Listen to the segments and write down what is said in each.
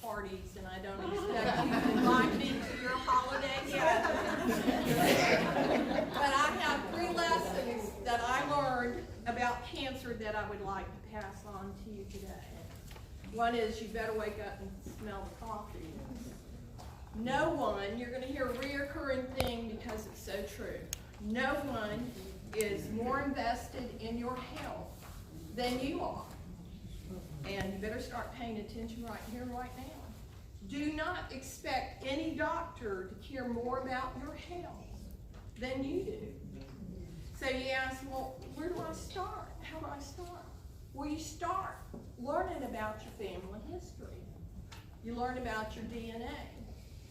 parties, and I don't expect you to invite me to your holiday gatherings. But I have 3 lessons that I learned about cancer that I would like to pass on to you today. One is you better wake up and smell the coffee. No one, you're going to hear a reoccurring thing because it's so true. No one is more invested in your health than you are. And you better start paying attention right here, right now. Do not expect any doctor to care more about your health than you do. So you ask, well, where do I start? How do I start? Well, you start learning about your family history. You learn about your DNA.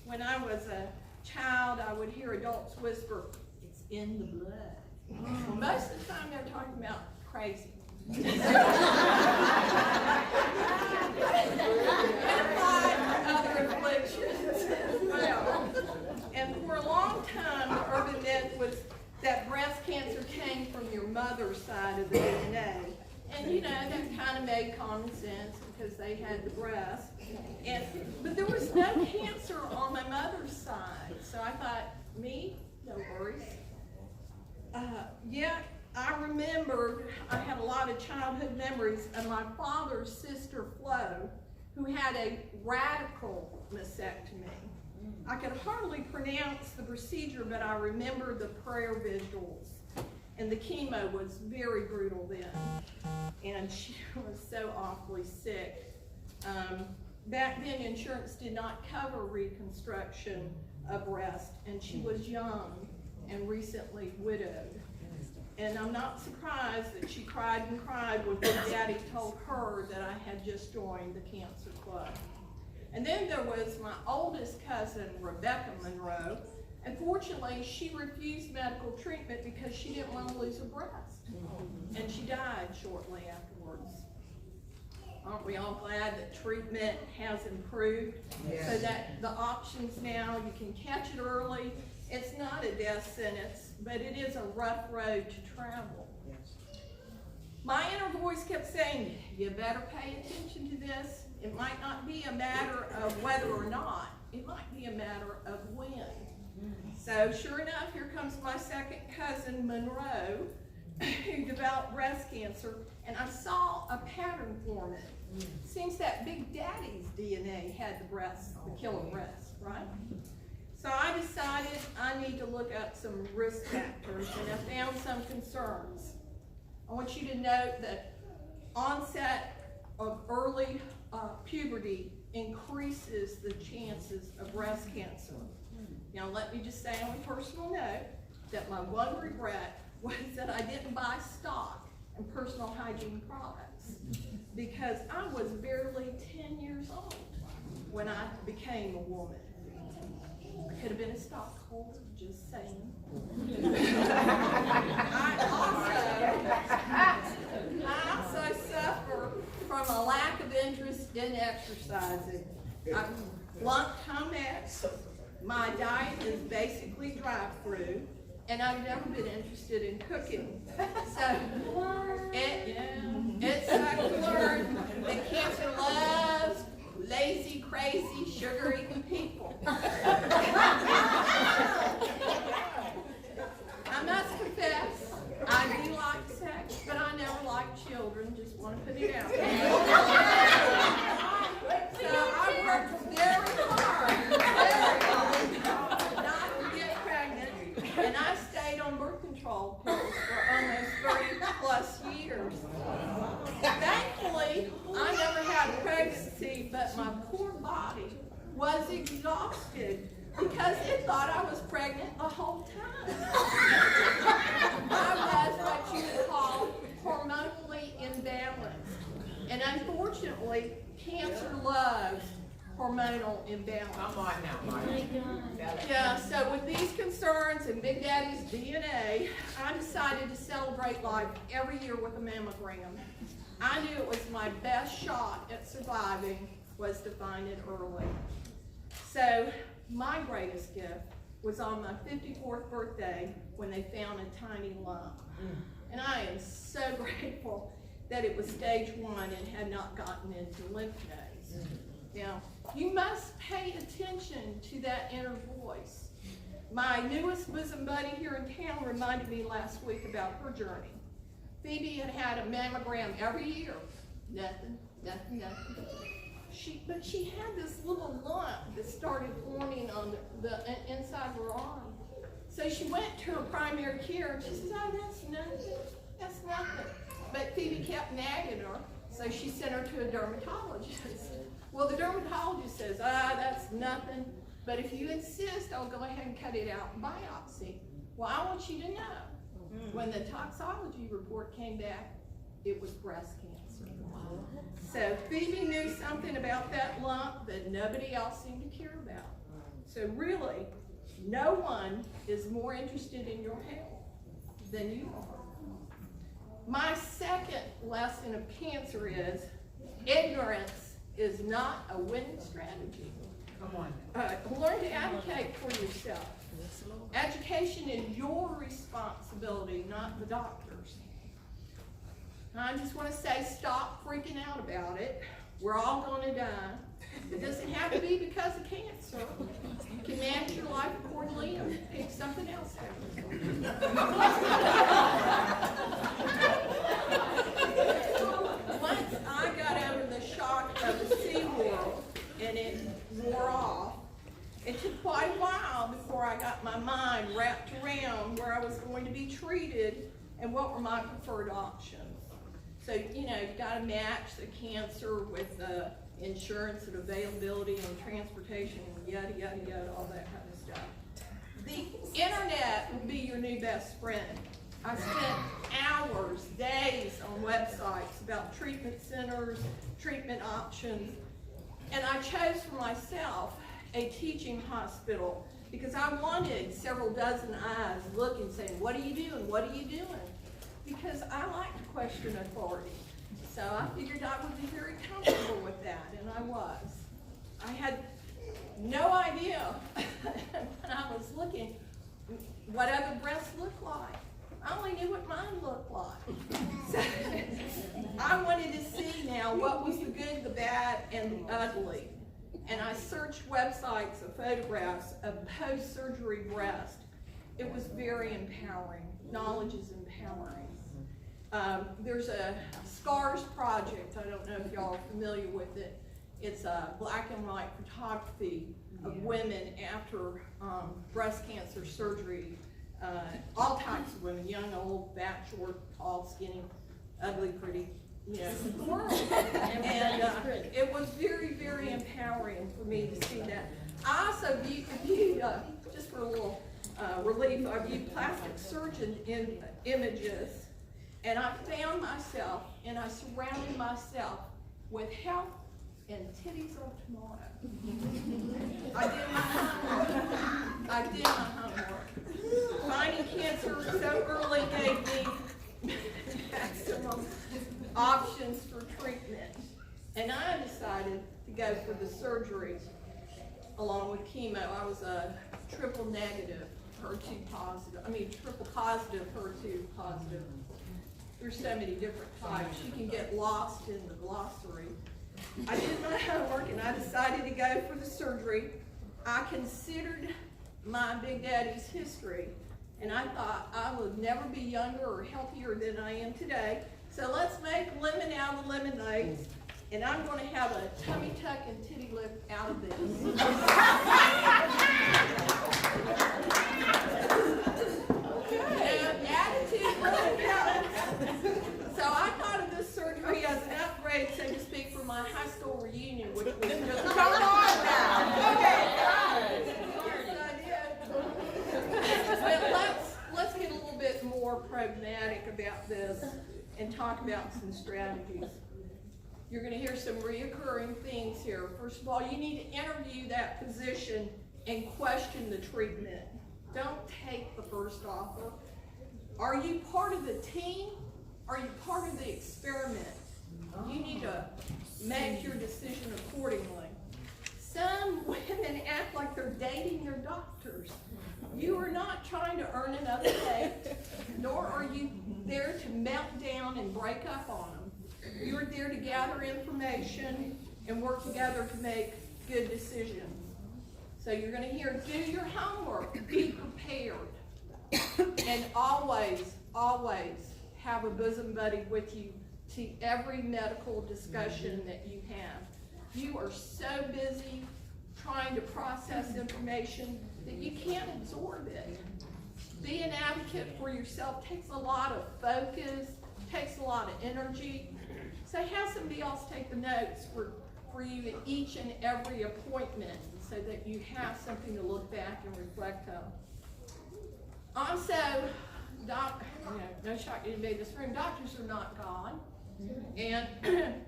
When I was a child, I would hear adults whisper, it's in the blood. Well, most of the time they're talking about crazy. And other afflictions as well. And for a long time, the urban myth was that breast cancer came from your mother's side of the DNA. And you know, that kind of made common sense because they had the breast. But there was no cancer on my mother's side. So I thought, me? No worries. Yeah, I remember I had a lot of childhood memories of my father's sister, Flo, who had a radical mastectomy. I could hardly pronounce the procedure, but I remember the prayer visuals. And the chemo was very brutal then. And she was so awfully sick. Back then, insurance did not cover reconstruction of breast, and she was young and recently widowed. And I'm not surprised that she cried and cried when her daddy told her that I had just joined the cancer club. And then there was my oldest cousin, Rebecca Monroe. Unfortunately, she refused medical treatment because she didn't want to lose her breast. And she died shortly afterwards. Aren't we all glad that treatment has improved? Yes. So that the options now, you can catch it early. It's not a death sentence, but it is a rough road to travel. Yes. My inner voice kept saying, you better pay attention to this. It might not be a matter of whether or not. It might be a matter of when. So sure enough, here comes my second cousin, Monroe, who developed breast cancer, and I saw a pattern forming. Seems that Big Daddy's DNA had the killer breast, right? So I decided I need to look at some risk factors, and I found some concerns. I want you to note that onset of early puberty increases the chances of breast cancer. Now let me just say on a personal note that my one regret was that I didn't buy stock in personal hygiene products because I was barely 10 years old when I became a woman. I could have been a stockholder, just saying. I also suffer from a lack of interest in exercising. I'm blunt Comex. My diet is basically drive-through, and I've never been interested in cooking. So it's time to learn that cancer loves lazy, crazy, sugar-eating people. I must confess, I do like sex, but I never liked children. Just want to put it out there. So I worked very hard not to get pregnant, and I stayed on birth control pills for almost 30+ years. Thankfully, I never had a pregnancy, but my poor body was exhausted because it thought I was pregnant the whole time. I was what you would call hormonally imbalanced. And unfortunately, cancer loves hormonal imbalance. Come on now, Marty. Yeah, so with these concerns and Big Daddy's DNA, I decided to celebrate life every year with a mammogram. I knew it was my best shot at surviving was to find it early. So my greatest gift was on my 54th birthday when they found a tiny lump. And I am so grateful that it was stage 1 and had not gotten into lymph nodes. Now, you must pay attention to that inner voice. My newest bosom buddy here in town reminded me last week about her journey. Phoebe had had a mammogram every year. Nothing. But she had this little lump that started forming on the inside of her arm. So she went to her primary care and she says, oh, that's nothing. But Phoebe kept nagging her, so she sent her to a dermatologist. Well, the dermatologist says, that's nothing, but if you insist, I'll go ahead and cut it out and biopsy. Well, I want you to know, when the toxology report came back, it was breast cancer. So Phoebe knew something about that lump that nobody else seemed to care about. So really, no one is more interested in your health than you are. My second lesson of cancer is ignorance is not a winning strategy. Come on. Learn to advocate for yourself. Education is your responsibility, not the doctor's. I just want to say, stop freaking out about it. We're all going to die. It doesn't have to be because of cancer. You can manage your life accordingly and pick something else out. Once I got over the shock of the sea world and it wore off, it took quite a while before I got my mind wrapped around where I was going to be treated and what were my preferred options. So, you got to match the cancer with the insurance and availability and transportation and yada, yada, yada, all that kind of stuff. The internet will be your new best friend. I spent hours, days on websites about treatment centers, treatment options, and I chose for myself a teaching hospital because I wanted several dozen eyes looking, saying, what are you doing? What are you doing? Because I like to question authority. So I figured I would be very comfortable with that, and I was. I had no idea when I was looking what other breasts looked like. I only knew what mine looked like. So I wanted to see now what was the good, the bad, and the ugly. And I searched websites of photographs of post-surgery breast. It was very empowering. Knowledge is empowering. There's a SCARS project. I don't know if y'all are familiar with it. It's a black and white photography of women after breast cancer surgery. All types of women, young, old, fat, short, tall, skinny, ugly, pretty, the world. And it was very, very empowering for me to see that. I also viewed just for a little relief, I viewed plastic surgeon images, and I found myself, and I surrounded myself with health and titties of tomorrow. I did my homework. Finding cancer so early gave me maximum options for treatment. And I decided to go for the surgery along with chemo. I was a triple negative, triple positive, HER2 positive. There's so many different types. You can get lost in the glossary. I did my homework and I decided to go for the surgery. I considered my Big Daddy's history, and I thought I would never be younger or healthier than I am today. So let's make lemon out of lemonade, and I'm going to have a tummy tuck and titty lift out of this. Attitude really counts. So I thought of this surgery as an upgrade, so to speak, for my high school reunion, which was just come on now. Okay. But let's get a little bit more pragmatic about this and talk about some strategies. You're going to hear some reoccurring things here. First of all, you need to interview that physician and question the treatment. Don't take the first offer. Are you part of the team? Are you part of the experiment? You need to make your decision accordingly. Some women act like they're dating their doctors. You are not trying to earn another date, nor are you there to melt down and break up on them. You're there to gather information and work together to make good decisions. So you're going to hear, do your homework, be prepared, and always, always have a bosom buddy with you to every medical discussion that you have. You are so busy trying to process information that you can't absorb it. Be an advocate for yourself takes a lot of focus, takes a lot of energy. So have somebody else take the notes for you at each and every appointment so that you have something to look back and reflect on. Also, no shock to anybody in this room, doctors are not God, and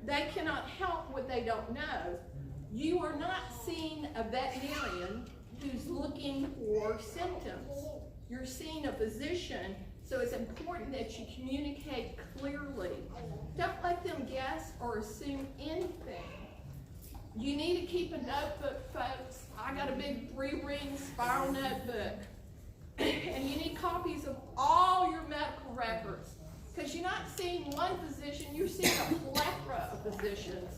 they cannot help what they don't know. You are not seeing a veterinarian who's looking for symptoms. You're seeing a physician, so it's important that you communicate clearly. Don't let them guess or assume anything. You need to keep a notebook, folks. I got a big 3-ring spiral notebook. And you need copies of all your medical records. Because you're not seeing one physician, you're seeing a plethora of physicians.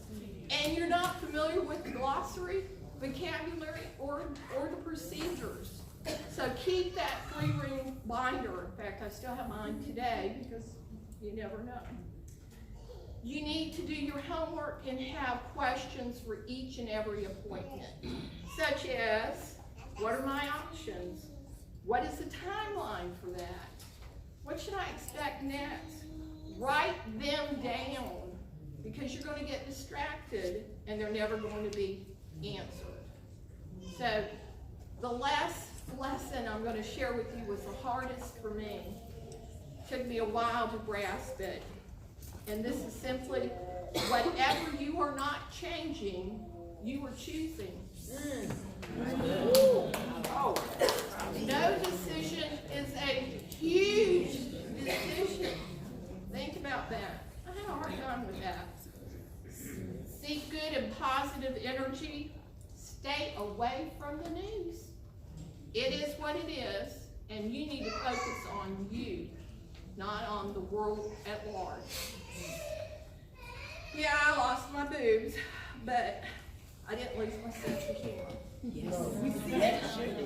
And you're not familiar with the glossary, vocabulary, or the procedures. So keep that 3-ring binder. In fact, I still have mine today because you never know. You need to do your homework and have questions for each and every appointment, such as, what are my options? What is the timeline for that? What should I expect next? Write them down, because you're going to get distracted and they're never going to be answered. So the last lesson I'm going to share with you was the hardest for me. It took me a while to grasp it. And this is simply, whatever you are not changing, you are choosing. No decision is a huge decision. Think about that. I have a hard time with that. Seek good and positive energy. Stay away from the news. It is what it is, and you need to focus on you, not on the world at large. Yeah, I lost my boobs, but I didn't lose my sense of humor. Yes.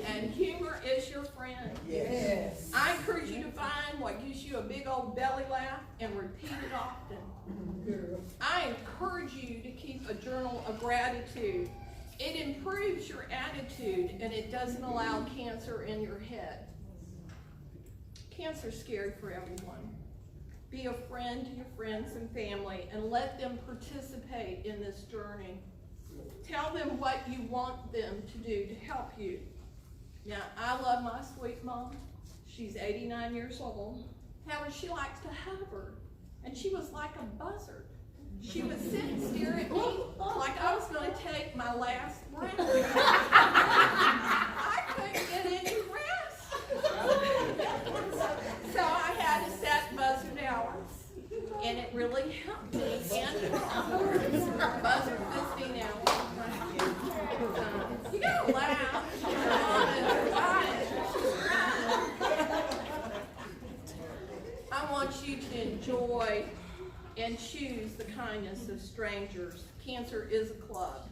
And humor is your friend. Yes. I encourage you to find what gives you a big old belly laugh and repeat it often. I encourage you to keep a journal of gratitude. It improves your attitude and it doesn't allow cancer in your head. Cancer's scary for everyone. Be a friend to your friends and family and let them participate in this journey. Tell them what you want them to do to help you. Now, I love my sweet mom. She's 89 years old. However, she likes to hover, and she was like a buzzard. She would sit and stare at me like I was going to take my last breath. I couldn't get any rest. So I had to set buzzard hours, and it really helped me. And buzzard 15 hours. You gotta laugh. I want you to enjoy and choose the kindness of strangers. Cancer is a club.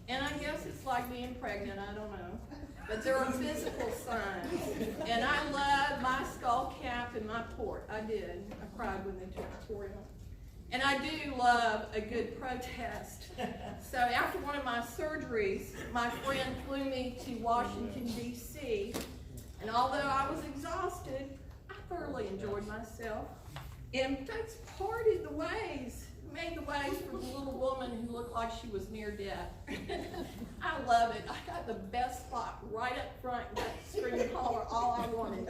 And I guess it's like being pregnant, I don't know. But there are physical signs. And I love my skull cap and my port. I did. I cried when they took the port out. And I do love a good protest. So after one of my surgeries, my friend flew me to Washington, D.C. And although I was exhausted, I thoroughly enjoyed myself. And folks partied the ways, made the ways for the little woman who looked like she was near death. I love it. I got the best spot right up front, got to scream and holler all I wanted.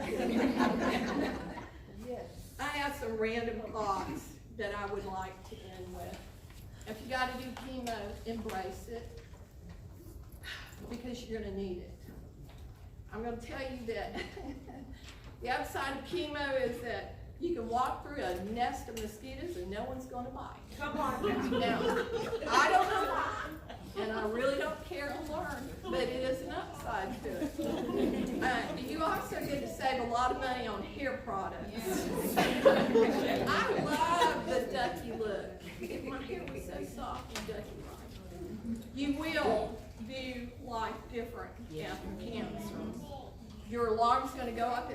Yes. I have some random thoughts that I would like to end with. If you got to do chemo, embrace it, because you're going to need it. I'm going to tell you that the upside of chemo is that you can walk through a nest of mosquitoes and no one's going to bite. Come on. Now, I don't know why, and I really don't care to learn, but it is an upside to it. You also get to save a lot of money on hair products. I love the ducky look. My hair was so soft and ducky-like. You will view life different after cancer. Your alarm's going to go off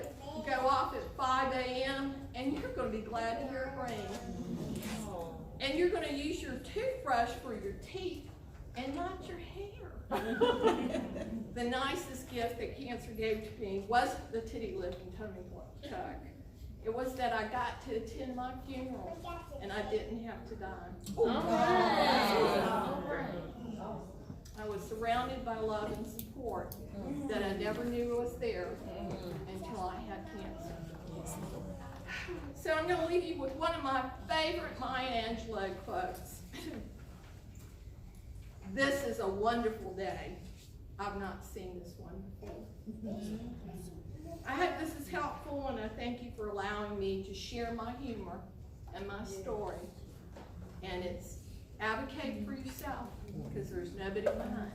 at 5 a.m. and you're going to be glad to hear it ring. And you're going to use your toothbrush for your teeth and not your hair. The nicest gift that cancer gave to me wasn't the titty lift and tummy tuck. It was that I got to attend my funeral and I didn't have to die. I was surrounded by love and support that I never knew was there until I had cancer. So I'm going to leave you with one of my favorite Maya Angelou quotes. This is a wonderful day. I've not seen this one before. I hope this is helpful, and I thank you for allowing me to share my humor and my story. And it's advocate for yourself, because there's nobody behind.